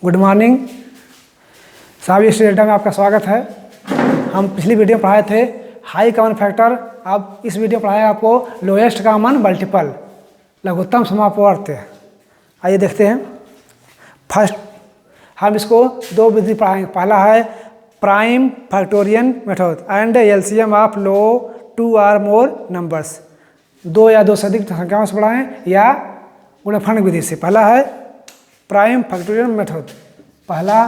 Good morning साहब, इस data में आपका स्वागत है। हम पिछली वीडियो में पढ़ाए थे हाई कॉमन फैक्टर। अब इस वीडियो में पढ़ाया आपको लोएस्ट कॉमन मल्टीपल, लघुत्तम समापवर्त। आइए देखते हैं। फर्स्ट हम इसको दो विधि पढ़ाएंगे। पहला है prime factorial method and LCM of लो टू आर मोर नंबर्स। दो या दो से अधिक संख्याओं से बढ़ाएं या गुणनफल विधि से। पहला है प्राइम फैक्टोरियल मेथड। पहला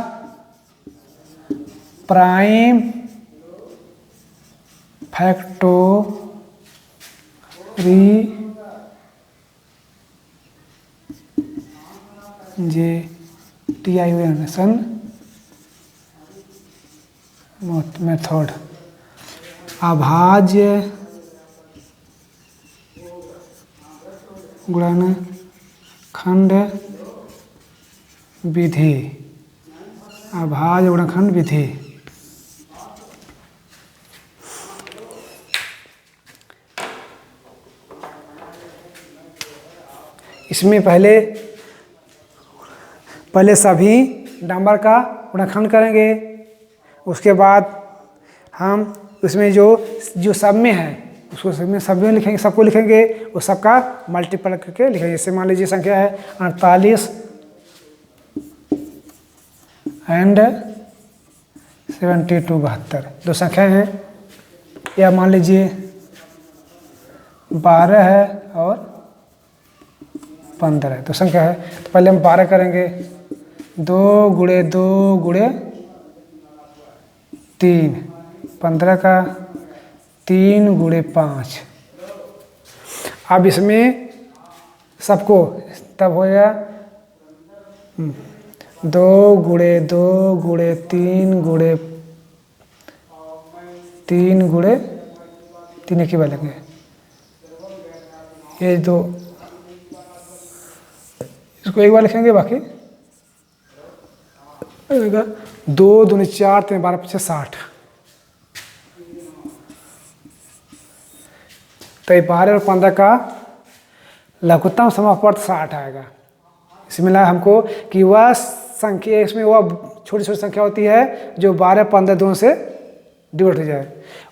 प्राइम फैक्टोरिजेशन मेथड, अभाज्य गुणनखंड विधि। अभाज्य गुणनखंड विधि इसमें पहले सभी नंबर का गुणनखंड करेंगे। उसके बाद हम उसमें जो सब में है उसको सब में लिखेंगे, सबको लिखेंगे, उस सबका मल्टीपल करके लिखेंगे। जैसे मान लीजिए संख्या है 48 एंड 72 72, दो संख्याएं हैं। या मान लीजिए 12 है और 15 है, तो संख्या है। तो पहले हम 12 करेंगे, 2 गुणे 2 गुणे 3, 15 का 3 गुणे 5। अब इसमें सबको तब हो गया 2 गुणे 2 गुणे 3 गुणे 3 गुणे 3 एक ही बार लगे। ये दो इसको एक बार लिखेंगे, बाकी 2 दूनी 4 3 12 5 60। तो 12 और 15 का लघुत्तम समापवर्त 60 आएगा। इसमें मिला हमको कि वह संख्या, इसमें वह छोटी छोटी संख्या होती है जो 12 15 दोनों से डिवाइड हो जाए।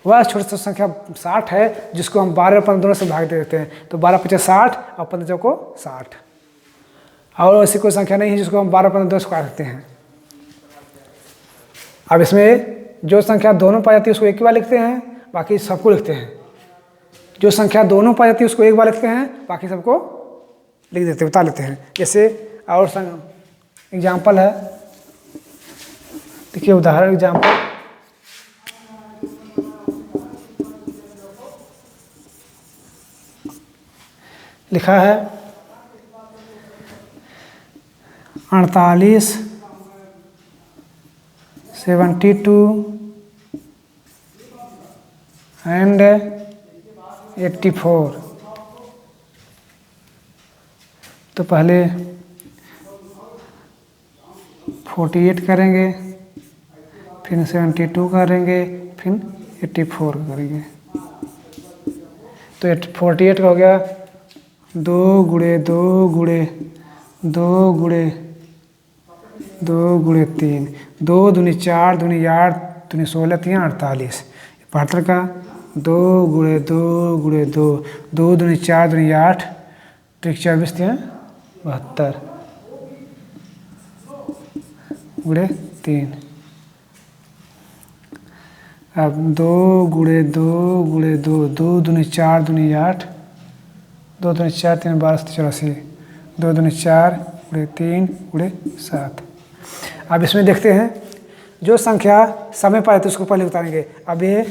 वह छोटी छोटी संख्या 60 है जिसको हम 12 और 15 दोनों से भाग दे देते हैं। तो 12 5 60 और 15 को 60। और ऐसी कोई संख्या नहीं है जिसको हम 12 15 दोनों से काट सकते हैं। अब इसमें जो संख्या दोनों पाई जाती है उसको एक ही बार लिखते हैं, बाकी सबको लिखते हैं। जो संख्या दोनों पाई जाती है उसको एक बार लिखते हैं, बाकी सबको लिख देते, बता लेते हैं। जैसे और एग्जाम्पल है, देखिए उदाहरण एग्जाम्पल। लिखा है 48 72 एंड 84। तो पहले 48 करेंगे, फिर 72 करेंगे, फिर 84 करेंगे। तो 48 का हो गया 2 गुणे 2 गुणे 2 गुणे 2 गुणे 3, 2 दूनी 4 दूनी 8 दूनी 16 3 48। 72 का 2 गुणे 2 गुणे 2, 2 दूनी 4 दूनी 8 तो 24 3 72 गुणे 3। अब 2 गुणे 2 गुणे 2, 2 दूनी 4 दूनी 8, 2 दूनी 4 3 12 84, 2 दूनी 4 गुणे 3 गुणे 7। अब इसमें देखते हैं जो संख्या सब में पाए तो उसको पहले उतारेंगे। अब ये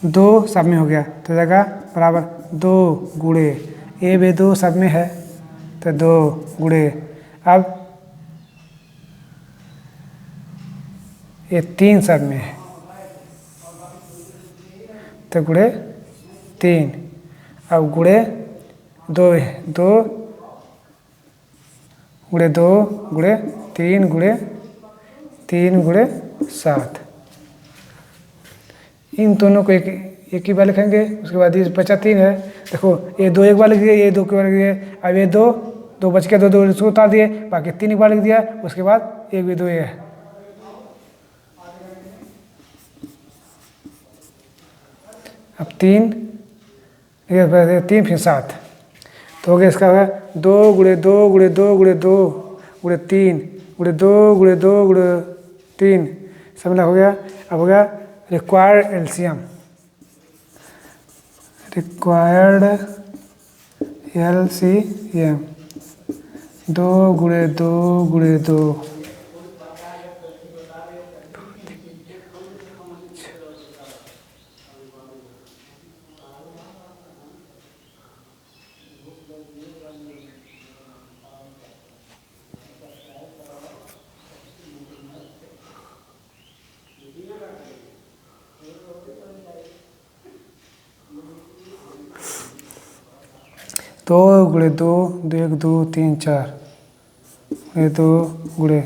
2 सब में हो गया तो जगह बराबर 2 गुणे, ये भी 2 सब में है तो 2 गुणे, अब ये 3 सब में है तो गुणे 3। अब गुणे 2 2 गुणे 2 गुणे 3 गुणे 3 गुणे 7। इन दोनों को एक ही बार लिखेंगे। उसके बाद ये बचा 3 है। देखो ये 2 एक बार लिखिए, ये 2 के बार लिखिए। अब ये 2 2 बच के 2 2 इसको उतार दिए, बाकी 3 एक बार लिख दिया, उसके बाद 1 भी 2 ये है। अब 3 फिर 7 तो हो गया इसका होगा 2 गुणे 2 गुणे 2 गुणे 2 गुणे 3 गुणे 2 गुणे 2 गुणे 3 सब मिला हो गया। अब हो गया रिक्वायर्ड एलसीएम, रिक्वायर्ड एलसीएम 2 गुणे 2 गुणे 2 2 गुणे 2 1 2 3 4 गुणे 2 गुणे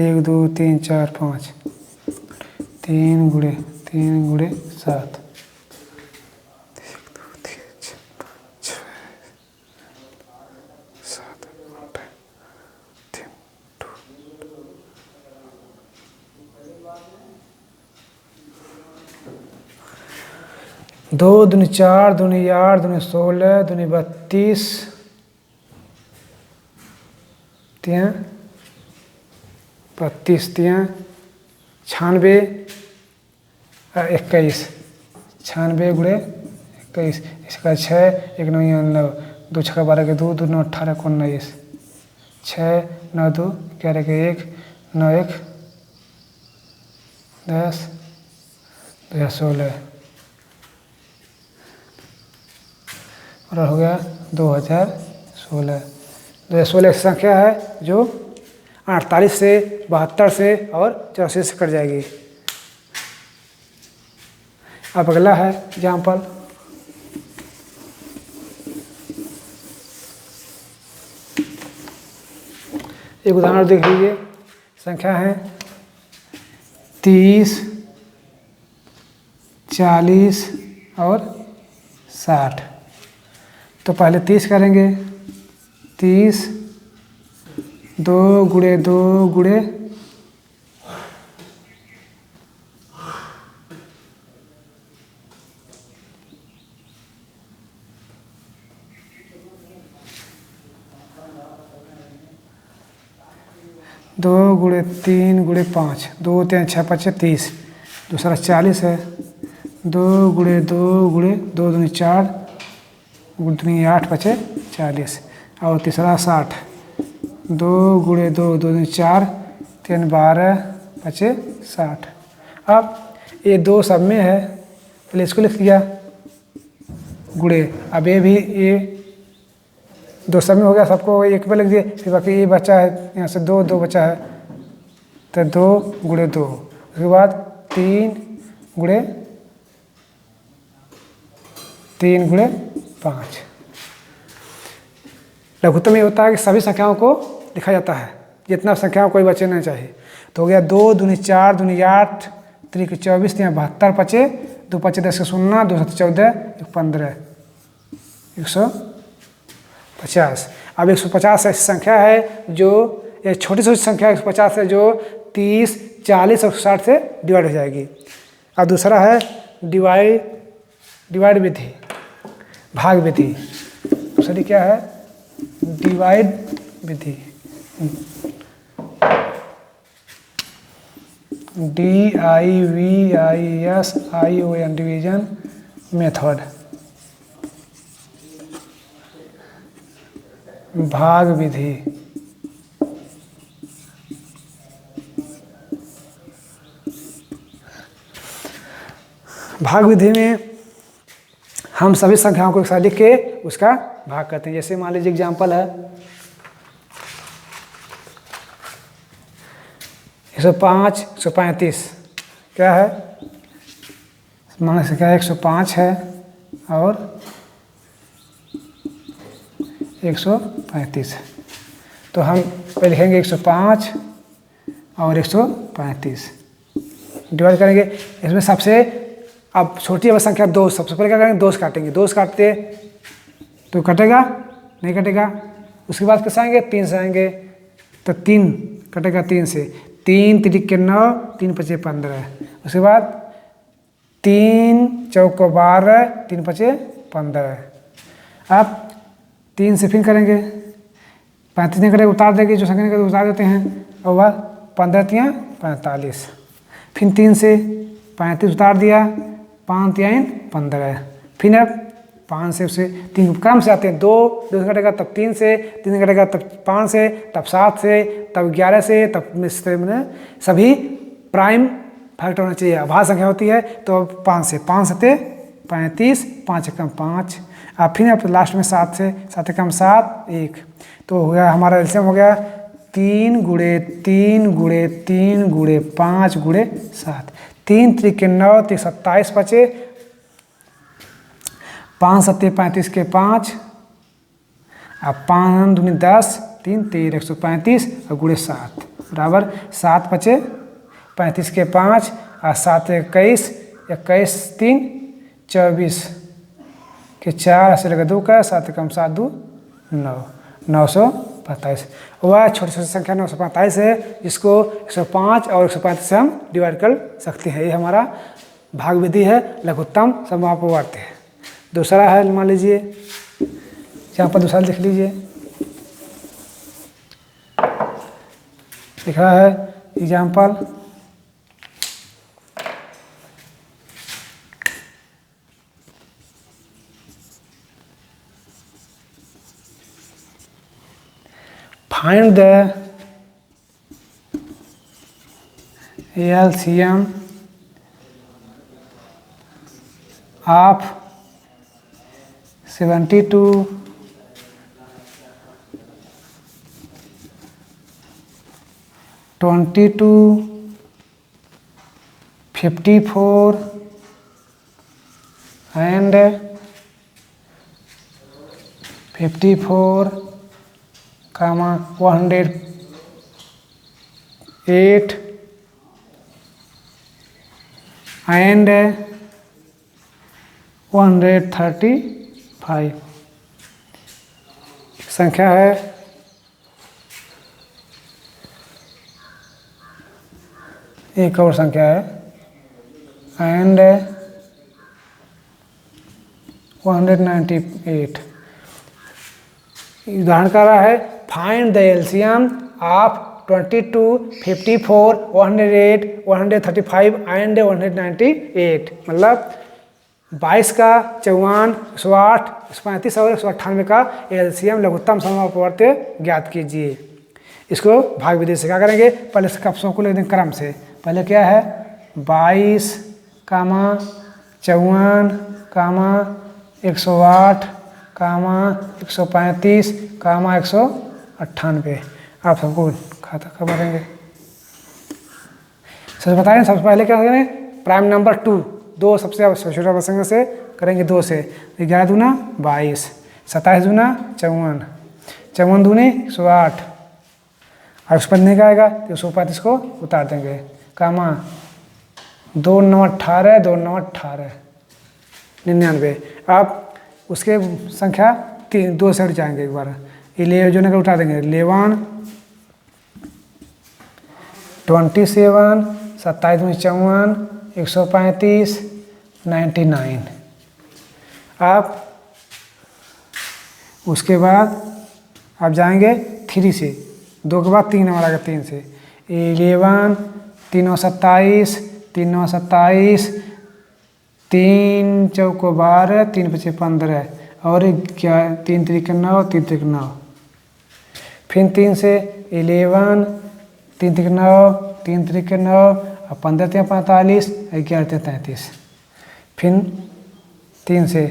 1 2 3 4 5 3 गुणे 7 2 दूनी 4 दूनी 8 दूनी 16 दूनी 32 3 32 3 96 21 96 गुणे 21 इसका 6 1 9 9 2 6 12 के 2 2 9 18 को 19 6 9 2 11 के 1 9 1 10 2016 और हो गया 2016। 2016 की संख्या है जो 48 से 72 से और 84 से कट जाएगी। अब अगला है एग्जाम्पल, एक उदाहरण देख लीजिए। संख्या है 30 40 और 60। तो पहले 30 करेंगे, 30 2 गुणे 2 गुणे 2 गुणे 3 गुणे 5 2 3 6 5 30, दूसरा 40 है 2 गुणे 2 गुणे 2 दूनी 4 दूनी 8 5 40 और तीसरा 60 2 गुणे 2 2 दूनी 4 3 12 5 60। अब ये 2 सब में है, पहले इसको लिख दिया गुणे, अब ये भी ये 2 सब में हो गया, सबको एक पे लिख दिए, फिर बाकी ये बचा है, यहाँ से 2 2 बचा है तो 2 गुणे 2, उसके बाद 3 गुणे 5। लघुत्तम ये होता है कि सभी संख्याओं को लिखा जाता है, जितना संख्याओं कोई बचे नहीं चाहिए। तो हो गया 2 दूनी 4 दूनी 8 3 के 24 3 72 पचे 2 5 10 के 0 2 7 14 1 15 150। अब 150 ऐसी संख्या है जो एक छोटी सी संख्या 150 है जो 30 40 और 60 से डिवाइड हो जाएगी। अब दूसरा है डिवाइड विधि, भाग विधि। दूसरी क्या है? डिवाइड विधि, DIVISION डिवीजन मेथड। भाग विधि, भाग विधि में हम सभी संख्याओं को एक साथ लिख के उसका भाग करते हैं। जैसे मान लीजिए एग्जाम्पल है 105 135 क्या है, मान से क्या है 105 है और 135 है, तो हम पहले लिखेंगे 105 और 135 डिवाइड करेंगे। इसमें सबसे अब छोटी संख्या 2, सबसे पहले क्या करेंगे 2 से काटेंगे, 2 से काटते तो कटेगा नहीं कटेगा, उसके बाद कैसे आएंगे, 3 से आएंगे, तो 3 कटेगा 3 से, 3 3 9, 3 5 15। उसके बाद 3 चौको 12, 3 5 15। अब 3 से फिर करेंगे, 35 नहीं करेंगे उतार देंगे, जो संख्या नहीं उतार देते हैं। और वह 15 तियाँ 45, फिर 3 से 35 उतार दिया, 5 तियाँ 15। फिर अब 5 से उसे 3 क्रम से आते हैं, 2 से कटेगा तब 3 से, 3 से कटेगा तब 5 से, तब 7 से, तब 11 से, तब मैंने सभी प्राइम फैक्टर होना चाहिए, अभाज्य संख्या होती है। तो 5 से 5 सते 35, 5 एकम 5। अब फिर अब लास्ट में 7 से 7 एकम 7 1। तो हो गया हमारा एलसीएम हो गया 3 गुणे 3 गुणे 3 गुणे 5 गुणे 7। 3 त्रिक 9, 3 27 बचे, 5 सत्ते 35 के 5, अब 5 दूनी 10, 3 13 135 और गुणे 7 बराबर 7 बचे, 35 के 5 और 7 21, 21 3 24 के 4 ऐसे लगा 2 का, 7 कम 7 2 9, 945। वह छोटी छोटी संख्या 945 है, जिसको 105 और 135 से हम डिवाइड कर सकते हैं। ये हमारा भाग विधि है, लघुत्तम समअपवर्त है। दूसरा है, मान लीजिए यहाँ पर दूसरा लिख लीजिए, लिख रहा है example find the LCM of 72, 22, 54 and 54, 108 and 135। संख्या है एक और संख्या है एंड 198। उदाहरण कर रहा है find the LCM of 22, 54, 108, 135 and 198। मतलब 22 का 54, 108, 135 और 198 का एलसीएम लघुत्तम समअपवर्त ज्ञात कीजिए। इसको भाग विधि से क्या करेंगे, पहले कप्सों को लेते हैं क्रम से। पहले क्या है 22, 54, 108, 135, 198। आप सबको खाता करेंगे। सबसे बताएं, सबसे पहले क्या करें, प्राइम नंबर 2 सबसे छोटा संख्या से करेंगे 2 से। 11 दूना 22, 27 दूना 54, 54 दूनी 108 और 105 का आएगा तो 135 को उतार देंगे, 2 9 18, 2 9 18 99। अब उसके संख्या 2 से हट जाएंगे एक बार, 11 जो ना उठा देंगे, 11 27, 27 में 54, 135, 99। आप उसके बाद आप जाएंगे 3 से, 2 के बाद 3 नंबर आएगा, 3 से 11, 3 9 27, 3 9 27, 3 चौको 12, 3 5 15 और 3 3 9, 3 3 9। फिर 3 से 11, 3 3 9, 3 3 9 और 15 3 45, 11 3 33। फिर 3 से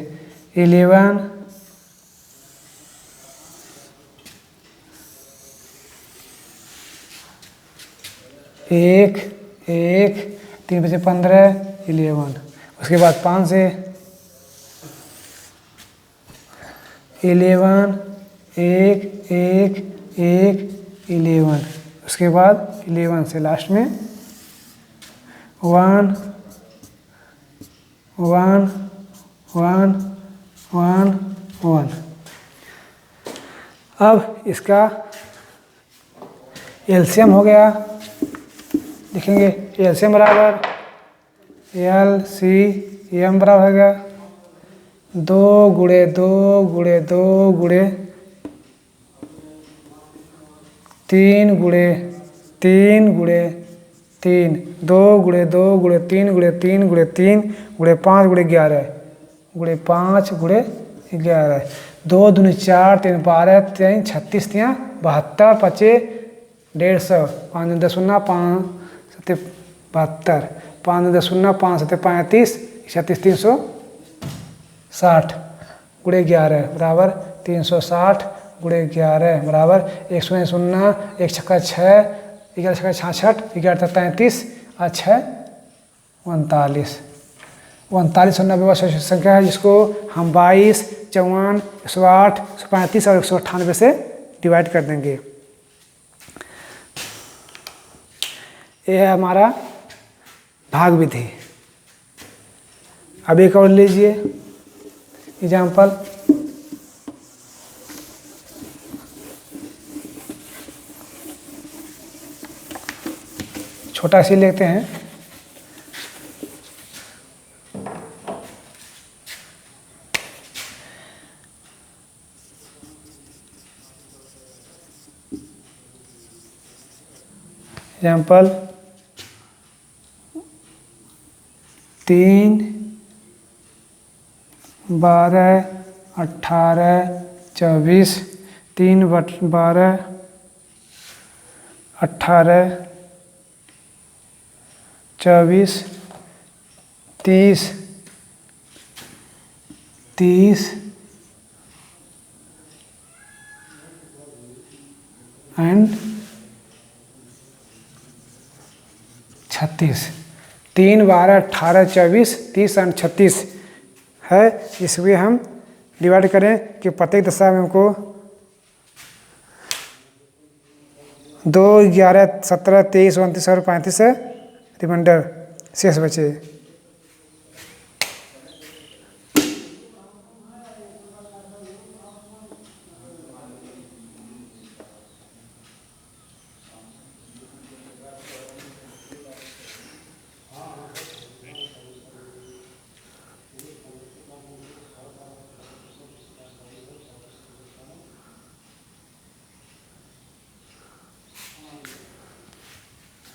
11, 1 1, 3 5 15, 11। उसके बाद 5 से 11, 1 1 1, 11। उसके बाद 11 से लास्ट में 1 1 1 1 1। अब इसका एलसीएम हो गया, लिखेंगे एलसीएम बराबर LCM बराबर हो गया 2 गुणे 2 गुणे 2 गुणे 3 गुणे 3 गुणे 3 2 गुणे 2 गुणे 3 गुणे 3 गुणे 3 गुणे 5 गुणे 11 गुणे 5 गुणे 11 2 दूनी 4 3 12 3 36 3 72 25 150 5 10 0 5 7 72 5 10 0 5 7 35 36 360 गुणे 11 बराबर 360 गुणे 11 बराबर 1 शून्य 0 1 छक्का 6 11 छक्का 66 11 33 और 6 39 39 और 90 संख्या है जिसको हम 22 54 108 135 और 198 से डिवाइड कर देंगे। यह है हमारा भाग विधि। अब एक और लीजिए एग्जाम्पल। छोटा सी लेते हैं। एग्जाम्पल 3 12 18 24 3 12 18 24 30 30 एंड 36 3 12 18 24 30 एंड 36 है। इसमें हम डिवाइड करें कि प्रत्येक दशा में हमको 2 11 17 23 29 और 35 है रिमाइंडर शेष बचे।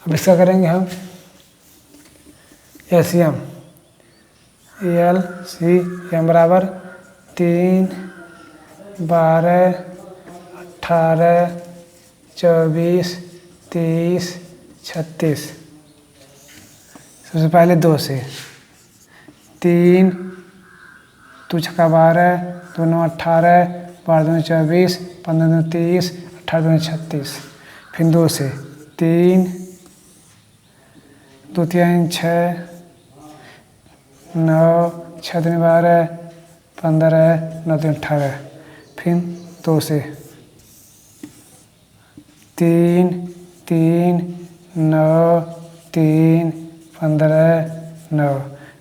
अब इसका करेंगे हम LCM बराबर 3 12 18 24 30 36। सबसे पहले 2 से 3 2 छक्का 12 2 9 18 12 दूनी 24 15 दूनी 30 18 दूनी 36। फिर 2 से 3 2 3 6 9 6 दूनी 12 15 9 दूनी 18। फिर 2 से 3 3 9 3 15 9।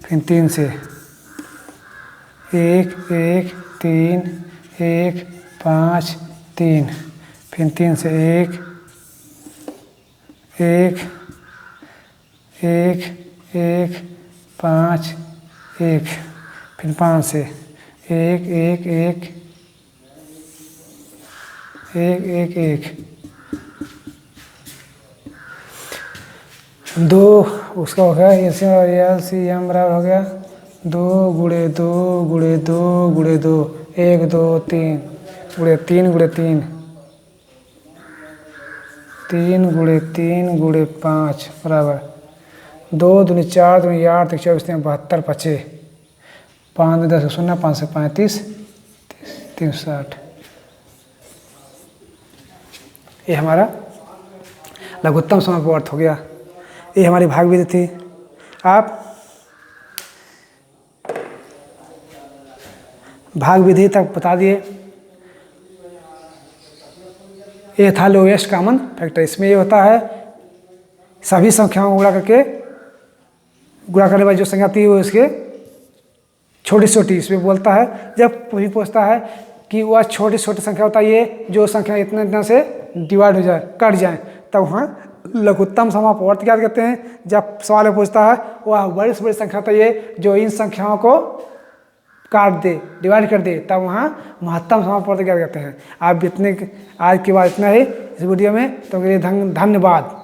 फिर 3 से 1 1 3 1 5 3। फिर 3 से 1 1 1 1 5 1। फिर 5 से 1 1 1 1 1 1 2 उसका हो गया LCM बराबर हो गया 2 गुणे 2 गुणे 2 गुणे 2 1 2 3 गुणे 3 गुणे 3 3 गुणे 3 गुणे 5 बराबर 2 दूनी 4 दूनी 8 24 72 25 5 10 0 5 से 35 360। ये हमारा लघुत्तम समापवर्त हो गया। ये हमारी भाग विधि थी। आप भाग विधि तक बता दिए। ये था लोएस्ट कॉमन फैक्टर। इसमें ये होता है सभी संख्याओं को गुणा करने वाली जो संख्या आती है वो इसके छोटी छोटी। इसमें बोलता है जब कोई पूछता है कि वह छोटी छोटी संख्या बताइए जो संख्या इतना इतना से डिवाइड हो जाए, कट जाए, तब वहाँ लघुत्तम समापवर्त क्या कहते हैं। जब सवाल में पूछता है वह बड़ी से बड़ी संख्या बताइए जो इन संख्याओं को काट दे, डिवाइड कर दे, तब वहाँ महत्तम समापवर्त क्या कहते हैं। आप इतने आज की बात इतना ही इस वीडियो में, तो धन्यवाद।